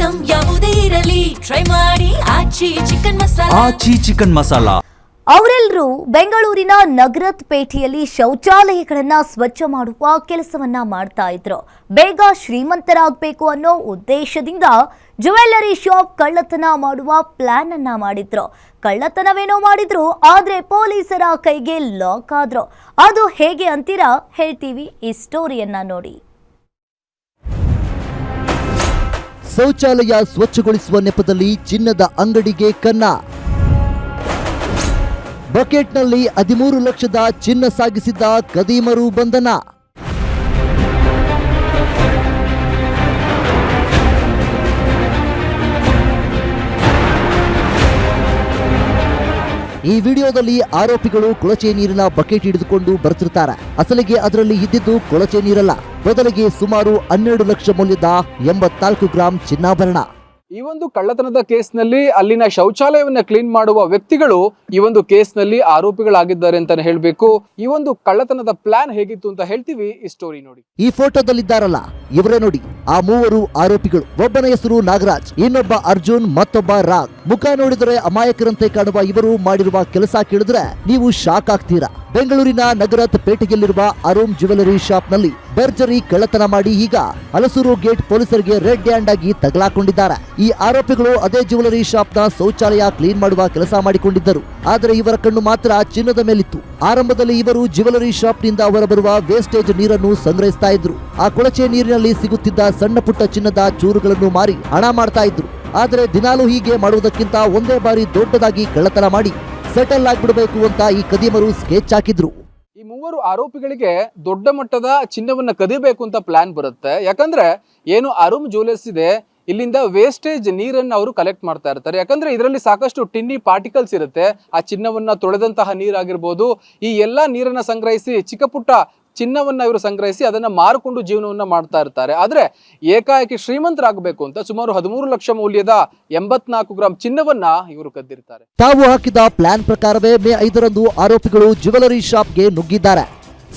Item ಯಾವುದೇ ಇರಲಿ try ಮಾಡಿ ಆಚಿ ಚಿಕನ್ ಮಸಾಲಾ. ಅವರೆಲ್ಲರೂ ಬೆಂಗಳೂರಿನ ನಗರತ್ ಪೇಟೆಯಲ್ಲಿ ಶೌಚಾಲಯಗಳನ್ನ ಸ್ವಚ್ಛ ಮಾಡುವ ಕೆಲಸವನ್ನ ಮಾಡ್ತಾ ಇದ್ರು. ಬೇಗ ಶ್ರೀಮಂತರಾಗಬೇಕು ಅನ್ನೋ ಉದ್ದೇಶದಿಂದ ಜ್ಯುವೆಲ್ಲರಿ ಶಾಪ್ ಕಳ್ಳತನ ಮಾಡುವ ಪ್ಲಾನ್ ಅನ್ನ ಮಾಡಿದ್ರು. ಕಳ್ಳತನವೇನೋ ಮಾಡಿದ್ರು, ಆದ್ರೆ ಪೊಲೀಸರ ಕೈಗೆ ಲಾಕ್ ಆದ್ರು. ಅದು ಹೇಗೆ ಅಂತೀರಾ? ಹೇಳ್ತೀವಿ, ಈ ಸ್ಟೋರಿಯನ್ನ ನೋಡಿ. ಶೌಚಾಲಯ ಸ್ವಚ್ಛಗೊಳಿಸುವ ನೆಪದಲ್ಲಿ ಚಿನ್ನದ ಅಂಗಡಿಗೆ ಕನ್ನ. ಬಕೆಟ್ನಲ್ಲಿ 13 ಲಕ್ಷದ ಚಿನ್ನ ಸಾಗಿಸಿದ್ದ ಕದೀಮರು ಬಂಧನ. ಈ ವಿಡಿಯೋದಲ್ಲಿ ಆರೋಪಿಗಳು ಕೊಳಚೆ ನೀರಿನ ಬಕೆಟ್ ಹಿಡಿದುಕೊಂಡು ಬರ್ತಿರ್ತಾರೆ. ಅಸಲಿಗೆ ಅದರಲ್ಲಿ ಇದ್ದಿದ್ದು ಕೊಳಚೆ ನೀರಲ್ಲ, ಬದಲಿಗೆ ಸುಮಾರು 12 ಲಕ್ಷ ಮೌಲ್ಯದ 84 ಗ್ರಾಂ ಚಿನ್ನಾಭರಣ. ಈ ಒಂದು ಕಳ್ಳತನದ ಕೇಸ್ನಲ್ಲಿ ಅಲ್ಲಿನ ಶೌಚಾಲಯವನ್ನ ಕ್ಲೀನ್ ಮಾಡುವ ವ್ಯಕ್ತಿಗಳು ಈ ಒಂದು ಕೇಸ್ನಲ್ಲಿ ಆರೋಪಿಗಳಾಗಿದ್ದಾರೆ ಅಂತಾನೆ ಹೇಳ್ಬೇಕು. ಈ ಒಂದು ಕಳ್ಳತನದ ಪ್ಲಾನ್ ಹೇಗಿತ್ತು ಅಂತ ಹೇಳ್ತೀವಿ, ಈ ಸ್ಟೋರಿ ನೋಡಿ. ಈ ಫೋಟೋದಲ್ಲಿದ್ದಾರಲ್ಲ, ಇವರೇ ನೋಡಿ ಆ ಮೂವರು ಆರೋಪಿಗಳು. ಒಬ್ಬನ ಹೆಸರು ನಾಗರಾಜ್, ಇನ್ನೊಬ್ಬ ಅರ್ಜುನ್, ಮತ್ತೊಬ್ಬ ರಾಗ್. ಮುಖ ನೋಡಿದರೆ ಅಮಾಯಕರಂತೆ ಕಾಣುವ ಇವರು ಮಾಡಿರುವ ಕೆಲಸ ಕೇಳಿದ್ರೆ ನೀವು ಶಾಕ್ ಆಗ್ತೀರಾ. ಬೆಂಗಳೂರಿನ ನಗರತ್ ಪೇಟೆಯಲ್ಲಿರುವ ಅರುಣ್ ಜ್ಯುವೆಲ್ಲರಿ ಶಾಪ್ ನಲ್ಲಿ ಭರ್ಜರಿ ಕಳ್ಳತನ ಮಾಡಿ ಈಗ ಹಲಸೂರು ಗೇಟ್ ಪೊಲೀಸರಿಗೆ ರೆಡ್ ಹ್ಯಾಂಡ್ ಆಗಿ ತಗಲಾಕೊಂಡಿದ್ದಾರೆ. ಈ ಆರೋಪಿಗಳು ಅದೇ ಜ್ಯುವೆಲ್ಲರಿ ಶಾಪ್ ನ ಶೌಚಾಲಯ ಕ್ಲೀನ್ ಮಾಡುವ ಕೆಲಸ ಮಾಡಿಕೊಂಡಿದ್ದರು. ಆದರೆ ಇವರ ಕಣ್ಣು ಮಾತ್ರ ಚಿನ್ನದ ಮೇಲಿತ್ತು. ಆರಂಭದಲ್ಲಿ ಇವರು ಜ್ಯುವೆಲ್ಲರಿ ಶಾಪ್ ನಿಂದ ಹೊರಬರುವ ವೇಸ್ಟೇಜ್ ನೀರನ್ನು ಸಂಗ್ರಹಿಸ್ತಾ ಇದ್ರು. ಆ ಕೊಳಚೆ ನೀರಿನಲ್ಲಿ ಸಿಗುತ್ತಿದ್ದ ಸಣ್ಣ ಪುಟ್ಟ ಚಿನ್ನದ ಚೂರುಗಳನ್ನು ಮಾರಿ ಹಣ ಮಾಡ್ತಾ ಇದ್ರು. ಆದರೆ ದಿನಾಲೂ ಹೀಗೆ ಮಾಡುವುದಕ್ಕಿಂತ ಒಂದೇ ಬಾರಿ ದೊಡ್ಡದಾಗಿ ಕಳ್ಳತನ ಮಾಡಿ ಸೆಟಲ್ ಆಗ್ಬಿಡಬೇಕು ಅಂತ ಈ ಕದೀಮರು ಸ್ಕೆಚ್ ಹಾಕಿದ್ರು. ಈ ಮೂವರು ಆರೋಪಿಗಳಿಗೆ ದೊಡ್ಡ ಮಟ್ಟದ ಚಿನ್ನವನ್ನ ಕದಿಬೇಕು ಅಂತ ಪ್ಲಾನ್ ಬರುತ್ತೆ. ಯಾಕಂದ್ರೆ ಏನು ಅರುಣ್ ಜ್ಯುವೆಲ್ಲರ್ಸ್ ಇದೆ, ಇಲ್ಲಿಂದ ವೇಸ್ಟೇಜ್ ನೀರನ್ನು ಅವರು ಕಲೆಕ್ಟ್ ಮಾಡ್ತಾ ಇರ್ತಾರೆ. ಯಾಕಂದ್ರೆ ಇದರಲ್ಲಿ ಸಾಕಷ್ಟು ಟಿನ್ನಿ ಪಾರ್ಟಿಕಲ್ಸ್ ಇರುತ್ತೆ. ಆ ಚಿನ್ನವನ್ನ ತೊಳೆದಂತಹ ನೀರಾಗಿರ್ಬೋದು, ಈ ಎಲ್ಲಾ ನೀರನ್ನ ಸಂಗ್ರಹಿಸಿ ಚಿಕ್ಕ ಪುಟ್ಟ ಚಿನ್ನವನ್ನ ಇವರು ಸಂಗ್ರಹಿಸಿ ಅದನ್ನ ಮಾರಿಕೊಂಡು ಜೀವನವನ್ನ ಮಾಡ್ತಾ ಇರ್ತಾರೆ. ಆದ್ರೆ ಏಕಾಏಕಿ ಶ್ರೀಮಂತರಾಗಬೇಕು ಅಂತ ಸುಮಾರು 13 ಲಕ್ಷ ಮೌಲ್ಯದ 84 ಗ್ರಾಂ ಚಿನ್ನವನ್ನ ಇವರು ಕದ್ದಿರ್ತಾರೆ. ತಾವು ಹಾಕಿದ ಪ್ಲಾನ್ ಪ್ರಕಾರವೇ ಮೇ 5ರಂದು ಆರೋಪಿಗಳು ಜ್ಯುವೆಲ್ಲರಿ ಶಾಪ್ಗೆ ನುಗ್ಗಿದ್ದಾರೆ.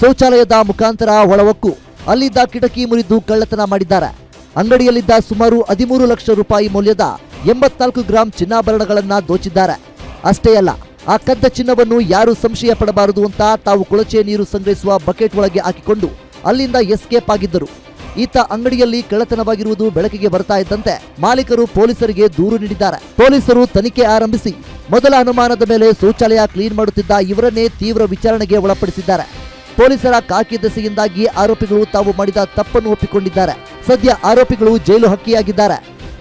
ಶೌಚಾಲಯದ ಮುಖಾಂತರ ಒಳವಕ್ಕು ಅಲ್ಲಿದ್ದ ಕಿಟಕಿ ಮುರಿದು ಕಳ್ಳತನ ಮಾಡಿದ್ದಾರೆ. ಅಂಗಡಿಯಲ್ಲಿದ್ದ ಸುಮಾರು 13 ಲಕ್ಷ ರೂಪಾಯಿ ಮೌಲ್ಯದ 84 ಗ್ರಾಂ ಚಿನ್ನಾಭರಣಗಳನ್ನ ದೋಚಿದ್ದಾರೆ. ಅಷ್ಟೇ ಅಲ್ಲ, ಆ ಕದ್ದ ಚಿನ್ನವನ್ನು ಯಾರು ಸಂಶಯ ಪಡಬಾರದು ಅಂತ ತಾವು ಕೊಳಚೆ ನೀರು ಸಂಗ್ರಹಿಸುವ ಬಕೆಟ್ ಒಳಗೆ ಹಾಕಿಕೊಂಡು ಅಲ್ಲಿಂದ ಎಸ್ಕೇಪ್ ಆಗಿದ್ದರು. ಈತ ಅಂಗಡಿಯಲ್ಲಿ ಕಳ್ಳತನವಾಗಿರುವುದು ಬೆಳಕಿಗೆ ಬರ್ತಾ ಇದ್ದಂತೆ ಮಾಲೀಕರು ಪೊಲೀಸರಿಗೆ ದೂರು ನೀಡಿದ್ದಾರೆ. ಪೊಲೀಸರು ತನಿಖೆ ಆರಂಭಿಸಿ ಮೊದಲ ಅನುಮಾನದ ಮೇಲೆ ಶೌಚಾಲಯ ಕ್ಲೀನ್ ಮಾಡುತ್ತಿದ್ದ ಇವರನ್ನೇ ತೀವ್ರ ವಿಚಾರಣೆಗೆ ಒಳಪಡಿಸಿದ್ದಾರೆ. ಪೊಲೀಸರ ಕಾಕಿ ದೆಸೆಯಿಂದಾಗಿ ಆರೋಪಿಗಳು ತಾವು ಮಾಡಿದ ತಪ್ಪನ್ನು ಒಪ್ಪಿಕೊಂಡಿದ್ದಾರೆ. ಸದ್ಯ ಆರೋಪಿಗಳು ಜೈಲು ಹಕ್ಕಿಯಾಗಿದ್ದಾರೆ.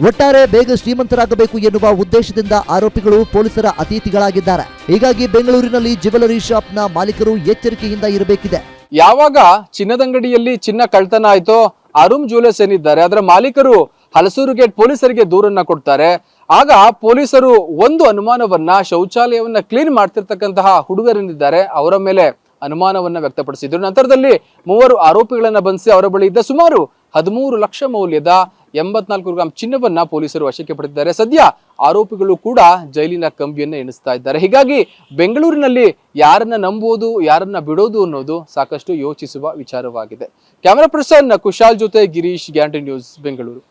ಒಟ್ಟಾರೆ ಬೇಗ ಶ್ರೀಮಂತರಾಗಬೇಕು ಎನ್ನುವ ಉದ್ದೇಶದಿಂದ ಆರೋಪಿಗಳು ಪೊಲೀಸರ ಅತಿಥಿಗಳಾಗಿದ್ದಾರೆ. ಹೀಗಾಗಿ ಬೆಂಗಳೂರಿನಲ್ಲಿ ಜ್ಯುವೆಲ್ಲರಿ ಶಾಪ್ ನ ಮಾಲೀಕರು ಎಚ್ಚರಿಕೆಯಿಂದ ಇರಬೇಕಿದೆ. ಯಾವಾಗ ಚಿನ್ನದಂಗಡಿಯಲ್ಲಿ ಚಿನ್ನ ಕಳ್ತನ ಆಯ್ತೋ, ಅರುಣ್ ಜ್ಯುವೆಲ್ಲರ್ಸ್ ಏನಿದ್ದಾರೆ ಅದರ ಮಾಲೀಕರು ಹಲಸೂರು ಗೇಟ್ ಪೊಲೀಸರಿಗೆ ದೂರನ್ನ ಕೊಡ್ತಾರೆ. ಆಗ ಪೊಲೀಸರು ಒಂದು ಅನುಮಾನವನ್ನ, ಶೌಚಾಲಯವನ್ನ ಕ್ಲೀನ್ ಮಾಡ್ತಿರ್ತಕ್ಕಂತಹ ಹುಡುಗರೇನಿದ್ದಾರೆ ಅವರ ಮೇಲೆ ಅನುಮಾನವನ್ನ ವ್ಯಕ್ತಪಡಿಸಿದ್ರು. ನಂತರದಲ್ಲಿ ಮೂವರು ಆರೋಪಿಗಳನ್ನ ಬಂಧಿಸಿ ಅವರ ಬಳಿ ಇದ್ದ ಸುಮಾರು 13 ಲಕ್ಷ ಮೌಲ್ಯದ 84 ಗ್ರಾಂ ಚಿನ್ನವನ್ನ ಪೊಲೀಸರು ವಶಕ್ಕೆ ಪಡೆದಿದ್ದಾರೆ. ಸದ್ಯ ಆರೋಪಿಗಳು ಕೂಡ ಜೈಲಿನ ಕಂಬಿಯನ್ನ ಎಣಿಸ್ತಾ ಇದ್ದಾರೆ. ಹೀಗಾಗಿ ಬೆಂಗಳೂರಿನಲ್ಲಿ ಯಾರನ್ನ ನಂಬುವುದು, ಯಾರನ್ನ ಬಿಡೋದು ಅನ್ನೋದು ಸಾಕಷ್ಟು ಯೋಚಿಸುವ ವಿಚಾರವಾಗಿದೆ. ಕ್ಯಾಮರಾ ಪರ್ಸನ್ ಕುಶಾಲ್ ಜೊತೆ ಗಿರೀಶ್, ಗ್ಯಾಂಟಿ ನ್ಯೂಸ್, ಬೆಂಗಳೂರು.